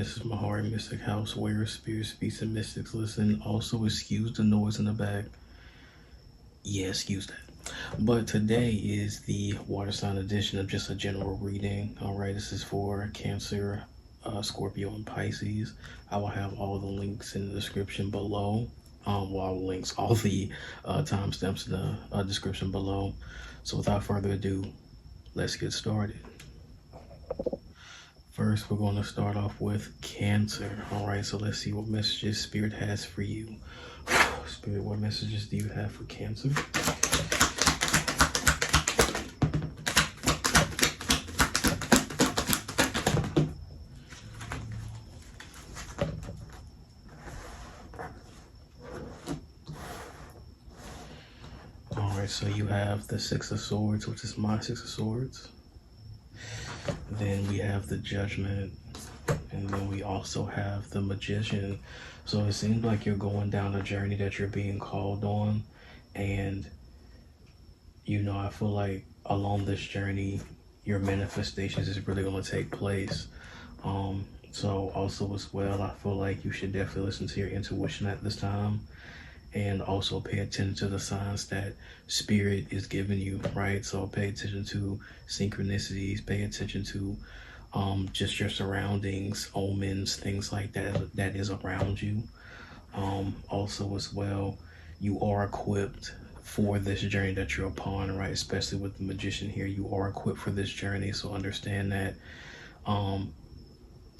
this is Mahari, Mystic House, where spirits, speaks, and mystics listen. Also, excuse the noise in the back. Yeah, excuse that. But today is the water sign edition of just a general reading. All right, this is for Cancer, Scorpio, and Pisces. I will have all the links in the description below. All the timestamps in the description below. So without further ado, let's get started. First, we're going to start off with Cancer. All right, so let's see what messages Spirit has for you. Spirit, what messages do you have for Cancer? All right, so you have the Six of Swords, which is my Six of Swords. Then we have the Judgment, and then we also have the Magician. So it seems like you're going down a journey that you're being called on, and I feel like along this journey your manifestations is really going to take place. So also as well, I feel like you should definitely listen to your intuition at this time, and also pay attention to the signs that Spirit is giving you, right? So pay attention to synchronicities, pay attention to just your surroundings, omens, things like that is around you. Also as well, you are equipped for this journey that you're upon, right? Especially with the Magician here, you are equipped for this journey. So understand that.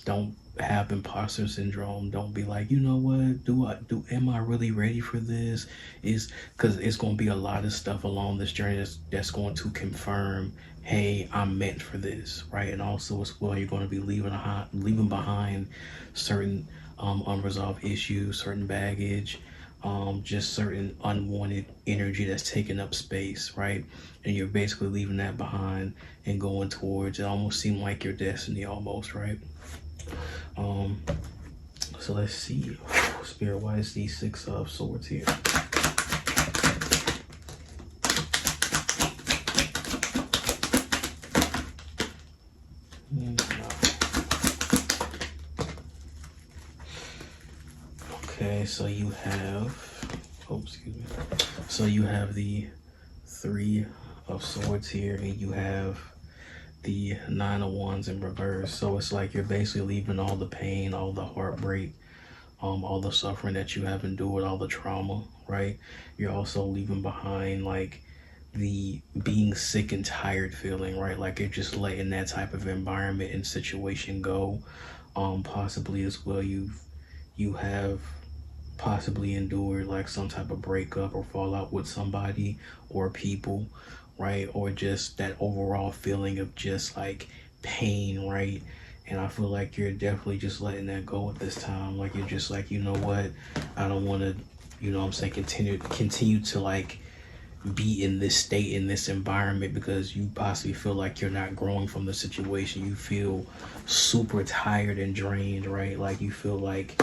Don't have imposter syndrome. Don't be like, you know what, am I really ready for this? Because it's going to be a lot of stuff along this journey that's going to confirm, hey, I'm meant for this, right? And also as well, you're going to be leaving behind certain unresolved issues, certain baggage, just certain unwanted energy that's taking up space, right? And you're basically leaving that behind and going towards, it almost seemed like your destiny almost, right? So let's see, Spirit, why is the Six of Swords here? Okay, so you have, so you have the Three of Swords here, and you have the Nine of Wands in reverse. So it's like you're basically leaving all the pain, all the heartbreak, all the suffering that you have endured, all the trauma, right? You're also leaving behind like the being sick and tired feeling, right? Like you're just letting that type of environment and situation go. Possibly as well, you have possibly endured like some type of breakup or fallout with somebody or people, right? Or just that overall feeling of just like pain, right? And I feel like you're definitely just letting that go at this time. Like you're just like, you know what, I don't want to, continue to like be in this state, in this environment, because you possibly feel like you're not growing from the situation. You feel super tired and drained, right? Like you feel like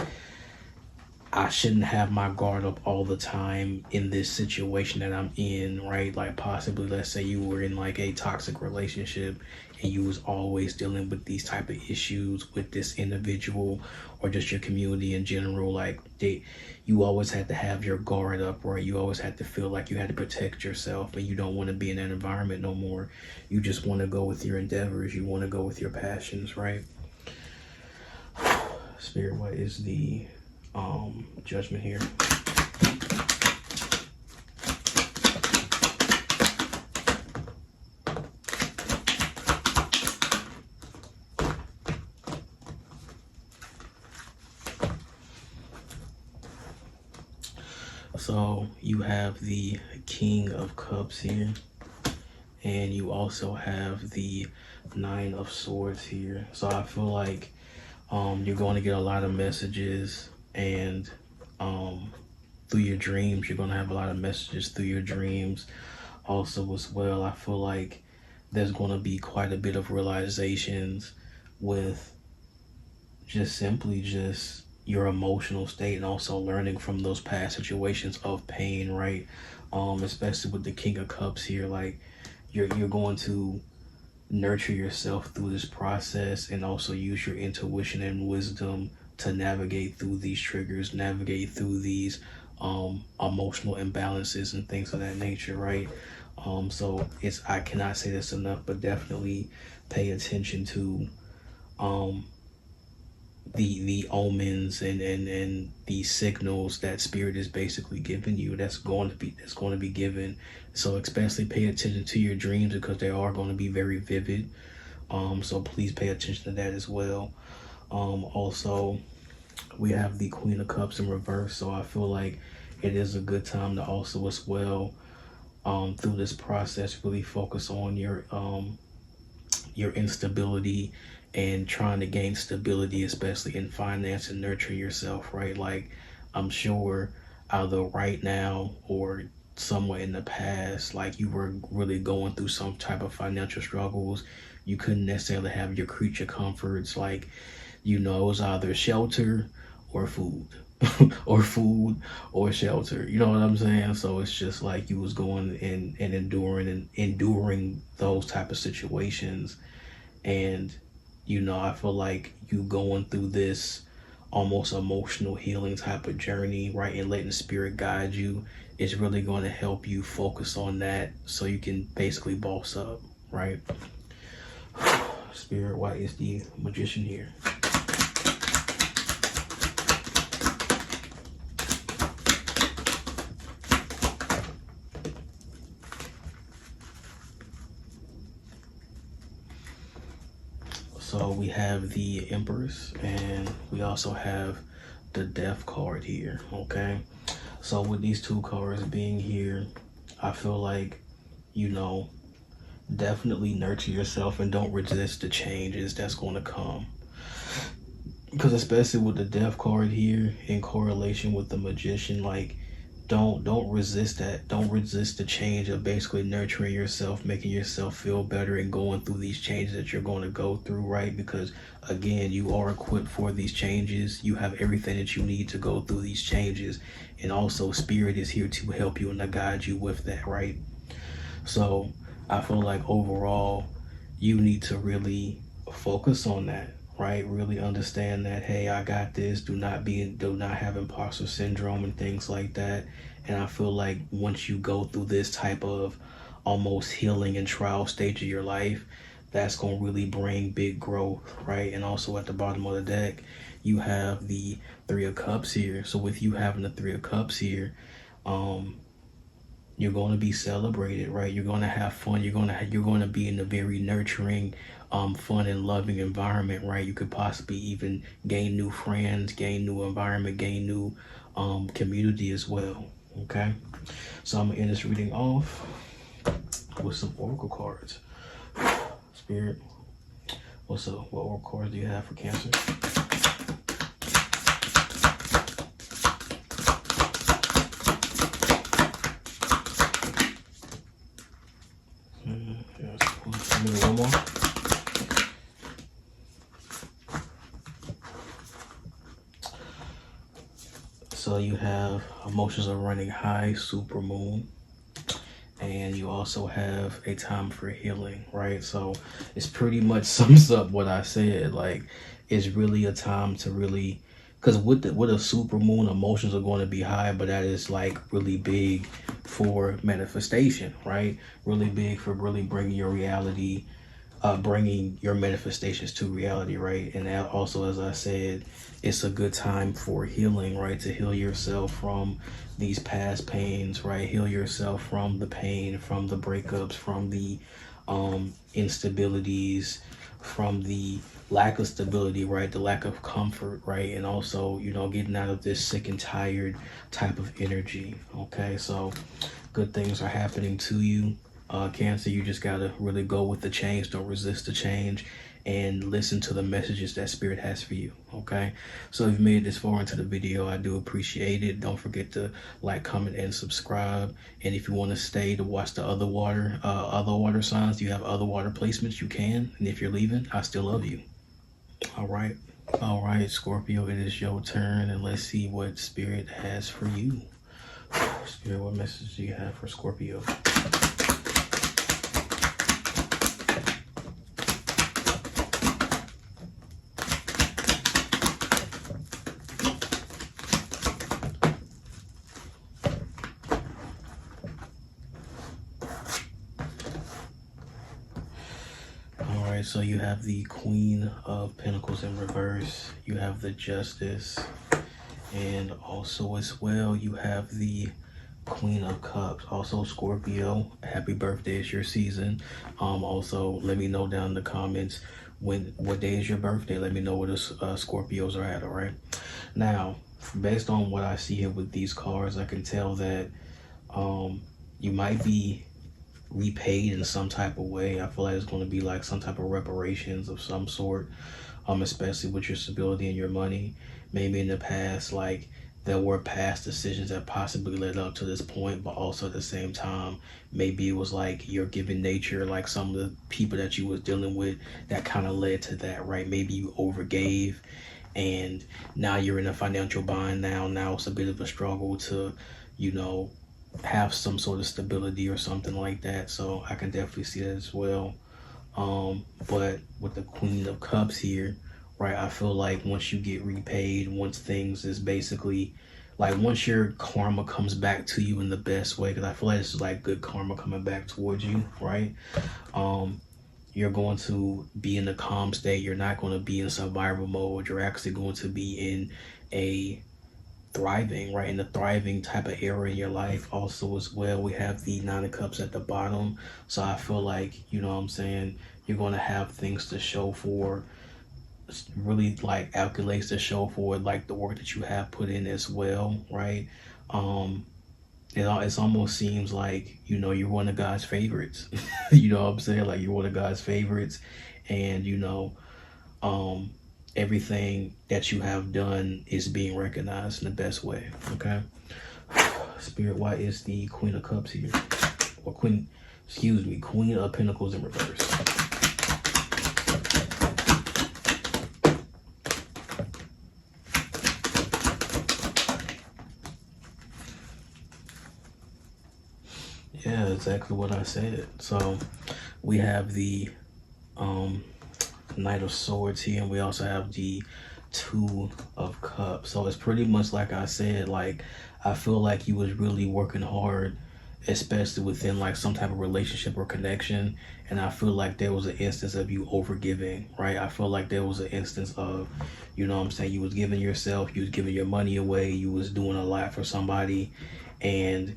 I shouldn't have my guard up all the time in this situation that I'm in, right? Like possibly, let's say you were in like a toxic relationship and you was always dealing with these type of issues with this individual or just your community in general. Like you always had to have your guard up, right? You always had to feel like you had to protect yourself, and you don't want to be in that environment no more. You just want to go with your endeavors. You want to go with your passions, right? Spirit, what is the Judgment here? So you have the King of Cups here, and you also have the Nine of Swords here. So I feel like you're going to get a lot of messages, and through your dreams, you're going to have a lot of messages through your dreams. Also as well, I feel like there's going to be quite a bit of realizations with just simply just your emotional state, and also learning from those past situations of pain, right? Especially with the King of Cups here, like you're going to nurture yourself through this process, and also use your intuition and wisdom to navigate through these triggers, navigate through these emotional imbalances and things of that nature, right? So I cannot say this enough, but definitely pay attention to the omens and the signals that spirit is basically giving you, that's going to be given. So especially pay attention to your dreams, because they are going to be very vivid. So please pay attention to that as well. Also, we have the Queen of Cups in reverse, so I feel like it is a good time to also as well, through this process, really focus on your instability and trying to gain stability, especially in finance and nurture yourself, right? Like, I'm sure either right now or somewhere in the past, like, you were really going through some type of financial struggles. You couldn't necessarily have your creature comforts, like, it was either shelter or food or food or shelter, you know what I'm saying? So it's just like you was going and enduring those type of situations. And I feel like you going through this almost emotional healing type of journey, right, and letting spirit guide you is really going to help you focus on that, so you can basically boss up, right? Spirit, why is the Magician here? So we have the Empress, and we also have the Death card here, okay? So with these two cards being here, I feel like, definitely nurture yourself and don't resist the changes that's going to come. Because especially with the Death card here in correlation with the Magician, like, don't resist that. Don't resist the change of basically nurturing yourself, making yourself feel better, and going through these changes that you're going to go through, right? Because again, you are equipped for these changes. You have everything that you need to go through these changes. And also spirit is here to help you and to guide you with that, right? So I feel like overall, you need to really focus on that, right? Really understand that, hey, I got this. Do not have imposter syndrome and things like that. And I feel like once you go through this type of almost healing and trial stage of your life, that's going to really bring big growth, right? And also at the bottom of the deck, you have the Three of Cups here. So with you having the Three of Cups here, you're going to be celebrated, right? You're going to have fun. You're going to be in a very nurturing, fun and loving environment, right? You could possibly even gain new friends, gain new environment, gain new community as well. Okay, so I'm gonna end this reading off with some oracle cards. Spirit, what's up? What oracle cards do you have for Cancer? Yes, one more. So you have emotions are running high, super moon, and you also have a time for healing, right? So it's pretty much sums up what I said. Like, it's really a time to really, because with a super moon, emotions are going to be high, but that is like really big for manifestation, right? Really big for really bringing your reality, bringing your manifestations to reality, right? And that also, as I said, it's a good time for healing, right? To heal yourself from these past pains, right? Heal yourself from the pain, from the breakups, from the instabilities, from the lack of stability, right? The lack of comfort, right? And also, getting out of this sick and tired type of energy, okay? So good things are happening to you. Cancer, you just gotta really go with the change. Don't resist the change, and listen to the messages that spirit has for you, okay? So if you made it this far into the video, I do appreciate it. Don't forget to like, comment, and subscribe. And if you want to stay to watch the other water signs, you have other water placements, you can. And if you're leaving, I still love you. All right, Scorpio, it is your turn, and let's see what spirit has for you. Spirit, what message do you have for Scorpio? right, so you have the Queen of Pentacles in reverse, you have the Justice, and also as well you have the Queen of Cups. Also, Scorpio, happy birthday, it's your season. Also let me know down in the comments what day is your birthday. Let me know where the Scorpios are at. All right, now based on what I see here with these cards, I can tell that you might be repaid in some type of way. I feel like it's going to be like some type of reparations of some sort, especially with your stability and your money. Maybe in the past, like there were past decisions that possibly led up to this point, but also at the same time, maybe it was like your given nature, like some of the people that you was dealing with that kind of led to that, right? Maybe you overgave and now you're in a financial bind. Now it's a bit of a struggle to, you know, have some sort of stability or something like that. So I can definitely see that as well. But with the Queen of Cups here, right, I feel like once you get repaid, once things is basically like once your karma comes back to you in the best way, because I feel like this is like good karma coming back towards you, right? You're going to be in a calm state. You're not going to be in survival mode. You're actually going to be in a thriving, right? In the thriving type of era in your life. Also as well, we have the Nine of Cups at the bottom. So I feel like, you know what I'm saying, you're going to have things to show for, really like accolades to show for like the work that you have put in as well, right? It almost seems like, you know, you're one of God's favorites. You know what I'm saying? Like you're one of God's favorites, and you know, everything that you have done is being recognized in the best way. Okay. Spirit, why is the Queen of Cups here? Or Queen of Pentacles in reverse. Yeah, exactly what I said. So we have the Knight of Swords here, and we also have the Two of Cups. So it's pretty much like I said, like I feel like you was really working hard, especially within like some type of relationship or connection, and I feel like there was an instance of you overgiving, right? I feel like there was an instance of, you know what I'm saying, you was giving yourself, you was giving your money away, you was doing a lot for somebody, and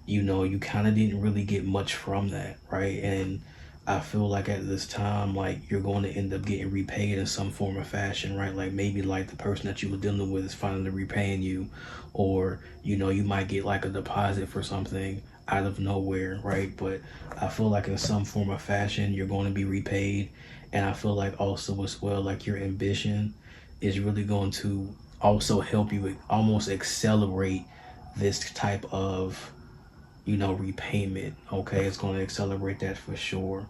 you know, you kind of didn't really get much from that, right? And I feel like at this time, like you're going to end up getting repaid in some form or fashion, right? Like maybe like the person that you were dealing with is finally repaying you, or, you know, you might get like a deposit for something out of nowhere, right? But I feel like in some form or fashion, you're going to be repaid. And I feel like also as well, like your ambition is really going to also help you almost accelerate this type of, you know, repayment. Okay, it's going to accelerate that for sure.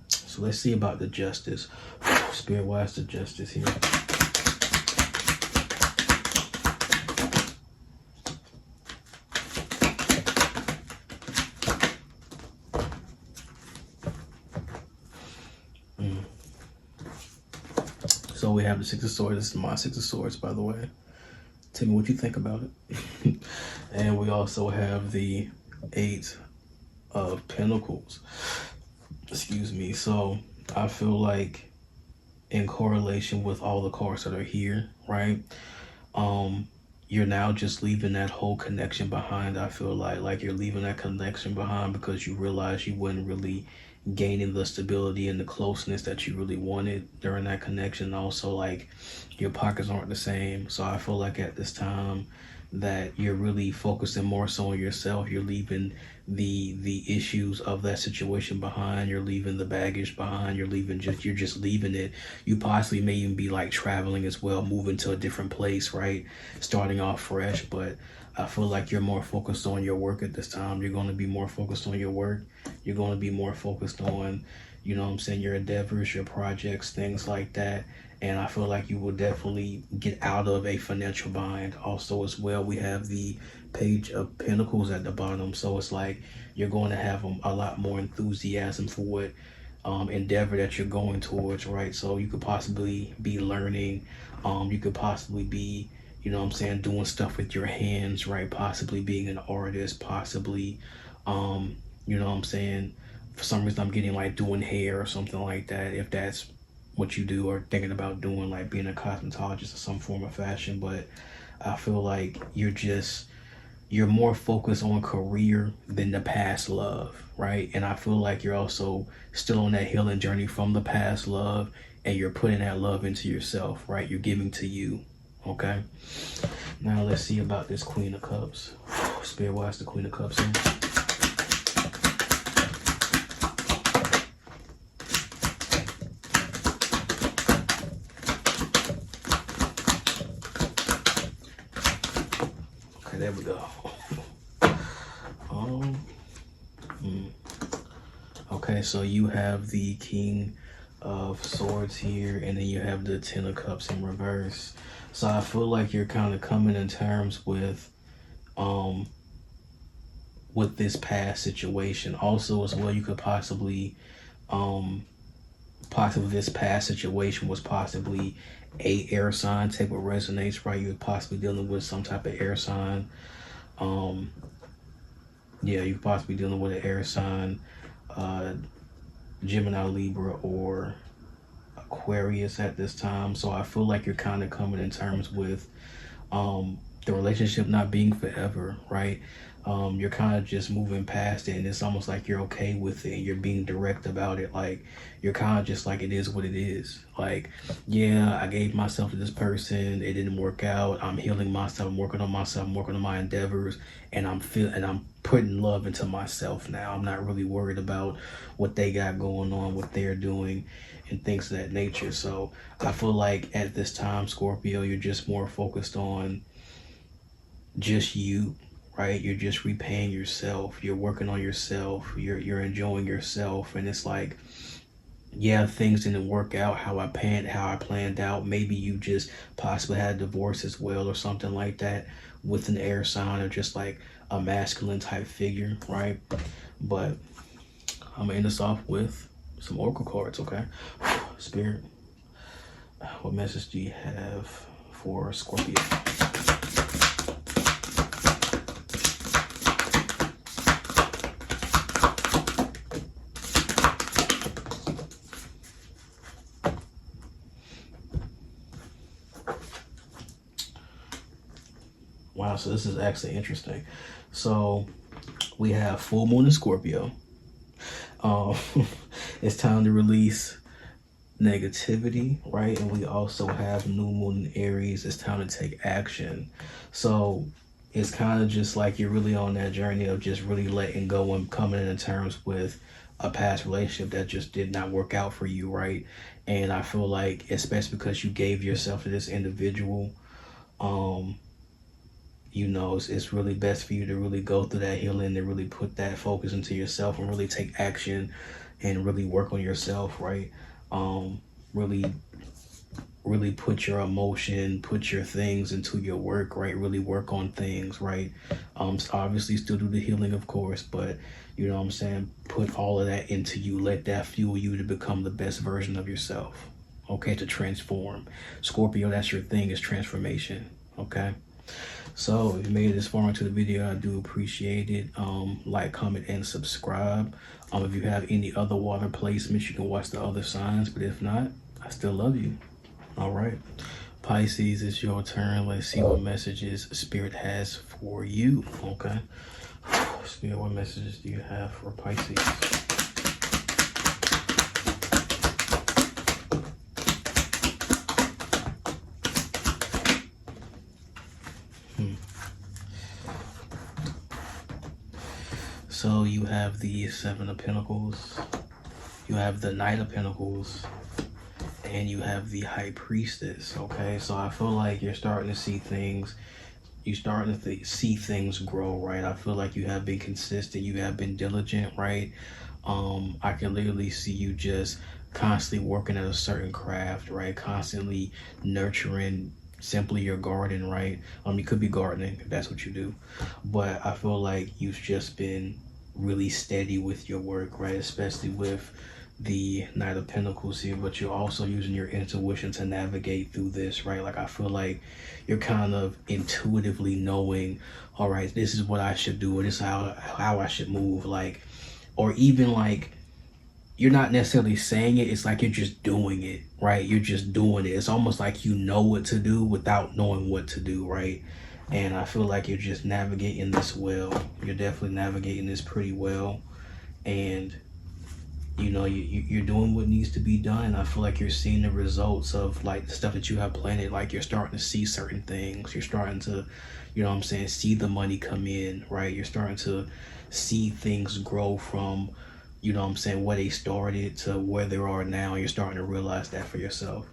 So let's see about the Justice. Spirit, why is the Justice here? So we have the Six of Swords. This is my Six of Swords, by the way. Tell me what you think about it. And we also have the Eight of Pentacles. Excuse me. So I feel like in correlation with all the cards that are here, right? You're now just leaving that whole connection behind. I feel like you're leaving that connection behind because you realize you weren't really gaining the stability and the closeness that you really wanted during that connection. Also, like your pockets aren't the same. So I feel like at this time that you're really focusing more so on yourself. You're leaving the issues of that situation behind. You're leaving the baggage behind. You're just leaving it. You possibly may even be like traveling as well, moving to a different place, right? Starting off fresh. But I feel like you're more focused on your work at this time. You're going to be more focused on your work. You're going to be more focused on, you know what I'm saying, your endeavors, your projects, things like that. And I feel like you will definitely get out of a financial bind. Also as well, we have the Page of Pentacles at the bottom. So it's like you're going to have a lot more enthusiasm for what endeavor that you're going towards, right? So you could possibly be learning. You could possibly be, you know what I'm saying, doing stuff with your hands, right? Possibly being an artist, possibly, you know what I'm saying, for some reason I'm getting like doing hair or something like that, if that's what you do, or thinking about doing like being a cosmetologist or some form of fashion. But I feel like you're more focused on career than the past love, right? And I feel like you're also still on that healing journey from the past love, and you're putting that love into yourself, right? You're giving to you, okay? Now let's see about this Queen of Cups. Spirit, why is the Queen of Cups in? Okay, there we go. Okay, so you have the King of Swords here, and then you have the Ten of Cups in reverse. So I feel like you're kind of coming in terms with this past situation. Also, as well, you could possibly this past situation was possibly a air sign. Take what resonates, right? You're possibly dealing with some type of air sign. Yeah, you're possibly dealing with an air sign, Gemini, Libra, or Aquarius at this time. So I feel like you're kind of coming in terms with the relationship not being forever, right? You're kind of just moving past it, and it's almost like you're okay with it, and you're being direct about it. Like, you're kind of just like, it is what it is. Like, yeah, I gave myself to this person, it didn't work out, I'm healing myself, I'm working on myself, I'm working on my endeavors, and I'm putting love into myself now. I'm not really worried about what they got going on, what they're doing, and things of that nature. So I feel like at this time, Scorpio, you're just more focused on just you, right? You're just repaying yourself. You're working on yourself. You're enjoying yourself. And it's like, yeah, things didn't work out how I planned out. Maybe you just possibly had a divorce as well, or something like that, with an air sign, or just like a masculine type figure, right? But I'm gonna end this off with some oracle cards, okay? Spirit, what message do you have for Scorpio? Wow, so this is actually interesting. So we have full moon in Scorpio. It's time to release negativity, right? And we also have new moon in Aries. It's time to take action. So it's kind of just like you're really on that journey of just really letting go and coming into terms with a past relationship that just did not work out for you, right? And I feel like, especially because you gave yourself to this individual, you know, it's really best for you to really go through that healing and really put that focus into yourself and really take action and really work on yourself, right? Really put your emotion, put your things into your work, right? Really work on things, right? Obviously still do the healing, of course, but you know what I'm saying? Put all of that into you. Let that fuel you to become the best version of yourself, okay? To transform. Scorpio, that's your thing, is transformation, okay? So if you made it this far into the video, I do appreciate it. Like, comment, and subscribe. If you have any other water placements, you can watch the other signs, but if not, I still love you. All right, Pisces, it's your turn. Let's see what messages Spirit has for you, okay? Spirit, what messages do you have for Pisces? So you have the Seven of Pentacles, you have the Knight of Pentacles, and you have the High Priestess, okay? So I feel like you're starting to see things, see things grow, right? I feel like you have been consistent, you have been diligent, right? I can literally see you just constantly working at a certain craft, right? Constantly nurturing simply your garden, right? You could be gardening if that's what you do, but I feel like you've just been really steady with your work, right? Especially with the Knight of Pentacles here, but you're also using your intuition to navigate through this, right? Like, I feel like you're kind of intuitively knowing, all right, this is what I should do, or this is how I should move, like, or even like you're not necessarily saying it. It's like you're just doing it, right? You're just doing it. It's almost like you know what to do without knowing what to do, right? And I feel like you're just navigating this well. You're definitely navigating this pretty well. And you know, you're doing what needs to be done. I feel like you're seeing the results of like the stuff that you have planted. Like you're starting to see certain things. You're starting to, you know what I'm saying, see the money come in, right? You're starting to see things grow from, you know what I'm saying, where they started to where they are now. You're starting to realize that for yourself.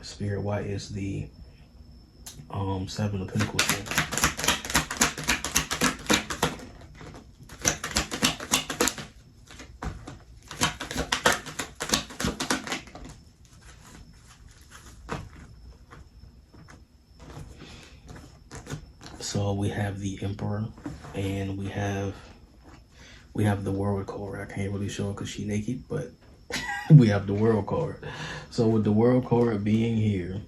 Spirit, why is the Seven of Pentacles here? So we have the Emperor, and we have the World card. I can't really show it because she's naked, but we have the World card. So with the World card being here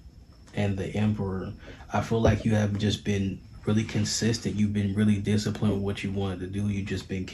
and the Emperor, I feel like you have just been really consistent. You've been really disciplined with what you wanted to do. You just been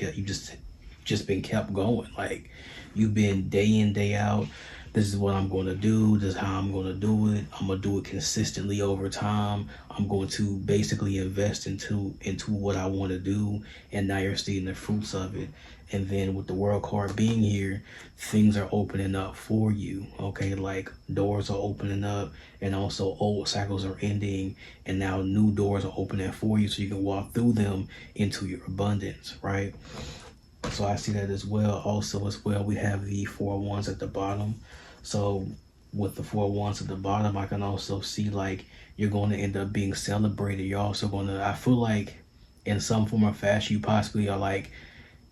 kept going. Like you've been day in, day out. This is what I'm going to do. This is how I'm going to do it. I'm going to do it consistently over time. I'm going to basically invest into what I want to do. And now you're seeing the fruits of it. And then with the World card being here, things are opening up for you. Okay, like doors are opening up, and also old cycles are ending, and now new doors are opening for you so you can walk through them into your abundance, right? So I see that as well. Also as well, we have the Four of Wands at the bottom. So with the Four of Wands at the bottom, I can also see like you're going to end up being celebrated. You're also going to, I feel like in some form or fashion, you possibly are like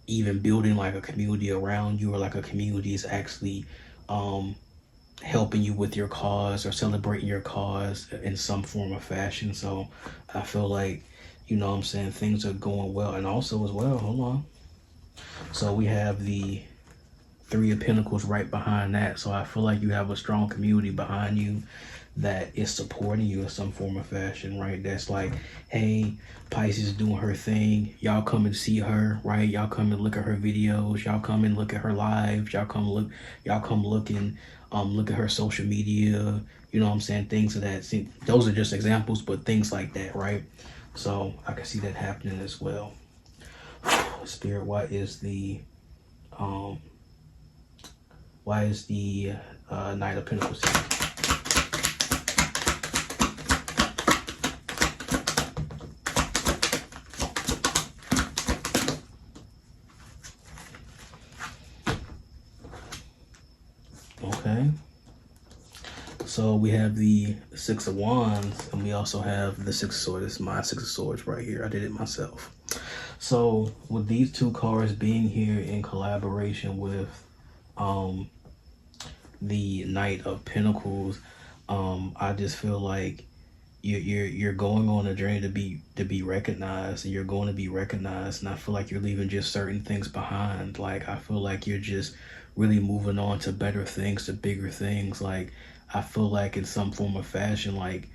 even building like a community around you, or like a community is actually helping you with your cause or celebrating your cause in some form or fashion. So I feel like, you know what I'm saying, things are going well. And also as well, hold on. So we have the Three of Pentacles right behind that. So I feel like you have a strong community behind you that is supporting you in some form or fashion, right? That's like, hey, Pisces is doing her thing. Y'all come and see her, right? Y'all come and look at her videos. Y'all come and look at her lives. Y'all come look and look at her social media. You know what I'm saying? Things of that. See, those are just examples, but things like that, right? So I can see that happening as well. Spirit, why is the Knight of Pentacles here? Okay. So we have the Six of Wands, and we also have the Six of Swords. This is my Six of Swords right here. I did it myself. So with these two cards being here in collaboration with the Knight of Pentacles, I just feel like you're going on a journey to be recognized, and you're going to be recognized. And I feel like you're leaving just certain things behind. Like I feel like you're just really moving on to better things, to bigger things. Like I feel like in some form or fashion, like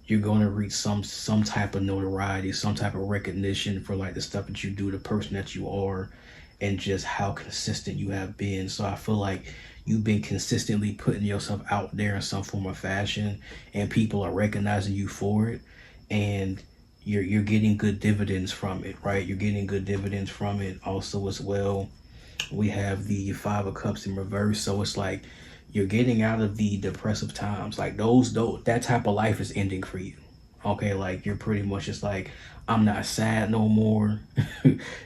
you're going to reach some type of notoriety, some type of recognition for like the stuff that you do, the person that you are, and just how consistent you have been. So I feel like you've been consistently putting yourself out there in some form of fashion, and people are recognizing you for it, and you're getting good dividends from it, right? You're getting good dividends from it. Also as well, we have the Five of Cups in reverse. So it's like you're getting out of the depressive times. Like that type of life is ending for you. Okay, like you're pretty much just like, I'm not sad no more.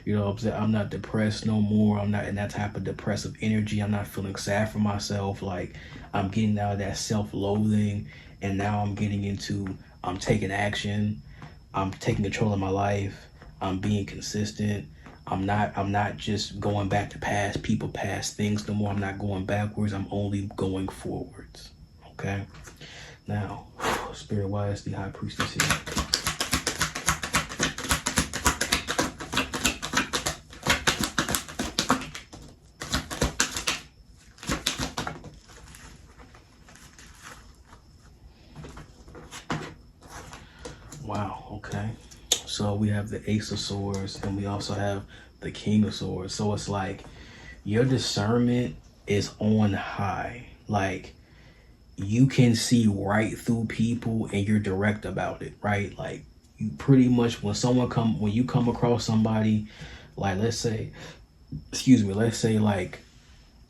You know what I'm saying? I'm not depressed no more. I'm not in that type of depressive energy. I'm not feeling sad for myself. Like I'm getting out of that self-loathing, and now I'm getting into, I'm taking action. I'm taking control of my life. I'm being consistent. I'm not just going back to past people, past things no more. I'm not going backwards. I'm only going forwards. Okay. Now, Spirit, why is the High Priestess here? Wow, okay. So we have the Ace of Swords, and we also have the King of Swords. So it's like your discernment is on high. Like, you can see right through people and you're direct about it, right? Like, you pretty much, when you come across somebody, like, let's say like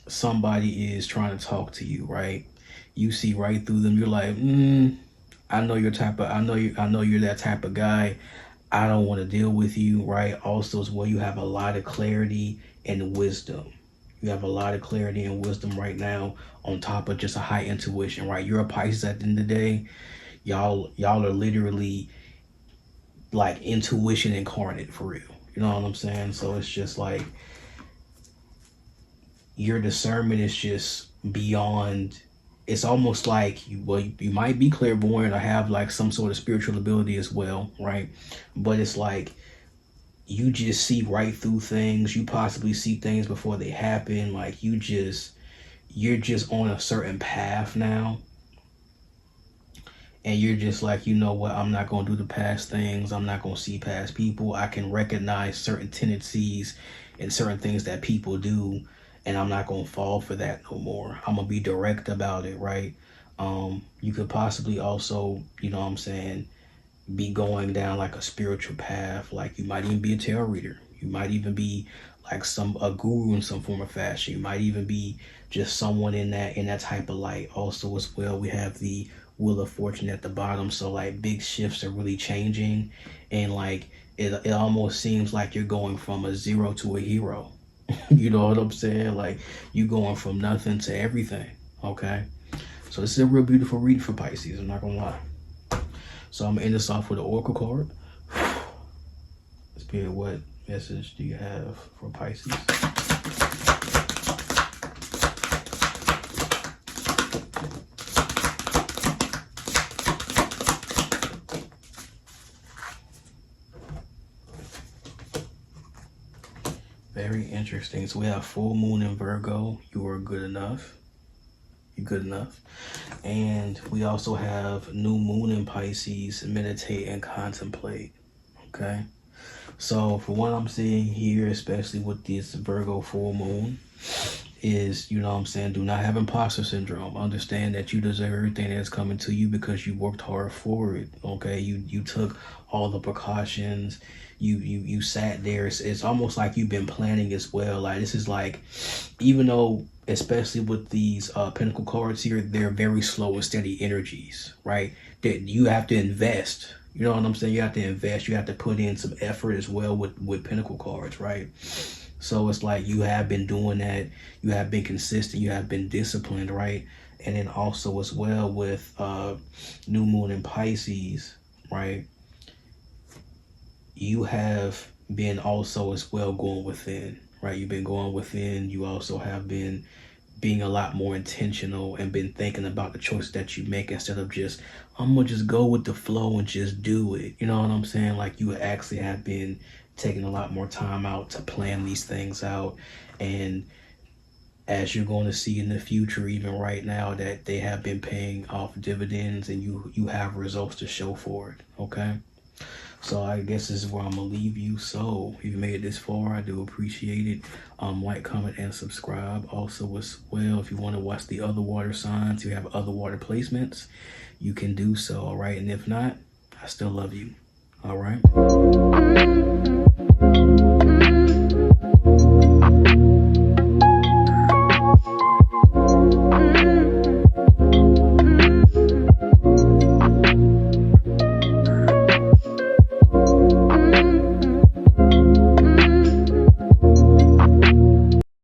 somebody is trying to talk to you, right? You see right through them. You're like, I know you're that type of guy. I don't want to deal with you, right? Also, as well, you have a lot of clarity and wisdom. You have a lot of clarity and wisdom right now, on top of just a high intuition, right? You're a Pisces at the end of the day. Y'all are literally like intuition incarnate, for real. You know what I'm saying? So it's just like, your discernment is just beyond. It's almost like you might be clairvoyant or have like some sort of spiritual ability as well, right? But it's like, you just see right through things. You possibly see things before they happen. Like, you're just on a certain path now. And you're just like, you know what, I'm not going to do the past things. I'm not going to see past people. I can recognize certain tendencies and certain things that people do, and I'm not going to fall for that no more. I'm going to be direct about it, right? You could possibly also, you know what I'm saying, be going down like a spiritual path. Like, you might even be a tarot reader. You might even be like a guru in some form or fashion. You might even be just someone in that type of light. Also, as well, we have the Wheel of Fortune at the bottom. So like, big shifts are really changing, and like, it almost seems like you're going from a zero to a hero. You know what I'm saying? Like, you going from nothing to everything. Okay, so this is a real beautiful read for Pisces, I'm not gonna lie. So I'm gonna end this off with an oracle card. Spirit, what message do you have for Pisces? Very interesting. So we have full moon in Virgo. You are good enough. You're good enough. And we also have new moon in Pisces. Meditate and contemplate. Okay. So for what I'm seeing here, especially with this Virgo full moon, is, you know what I'm saying, do not have imposter syndrome. Understand that you deserve everything that's coming to you because you worked hard for it. Okay, you took all the precautions. You sat there. It's almost like you've been planning as well. Like, this is like, even though, especially with these Pentacle cards here, they're very slow and steady energies, right? That you have to invest. You know what I'm saying? You have to invest. You have to put in some effort as well with Pentacle cards, right? So it's like, you have been doing that. You have been consistent. You have been disciplined, right? And then also as well with new moon in Pisces, right? You have been also as well going within, right? You've been going within. You also have been being a lot more intentional and been thinking about the choices that you make, instead of just, I'm gonna just go with the flow and just do it. You know what I'm saying? Like, you actually have been taking a lot more time out to plan these things out. And as you're going to see in the future, even right now, that they have been paying off dividends, and you have results to show for it. Okay. So I guess this is where I'm gonna leave you. So if you made it this far, I do appreciate it. Like, comment, and subscribe. Also as well, if you want to watch the other water signs, you have other water placements, you can do so. All right. And if not, I still love you. All right.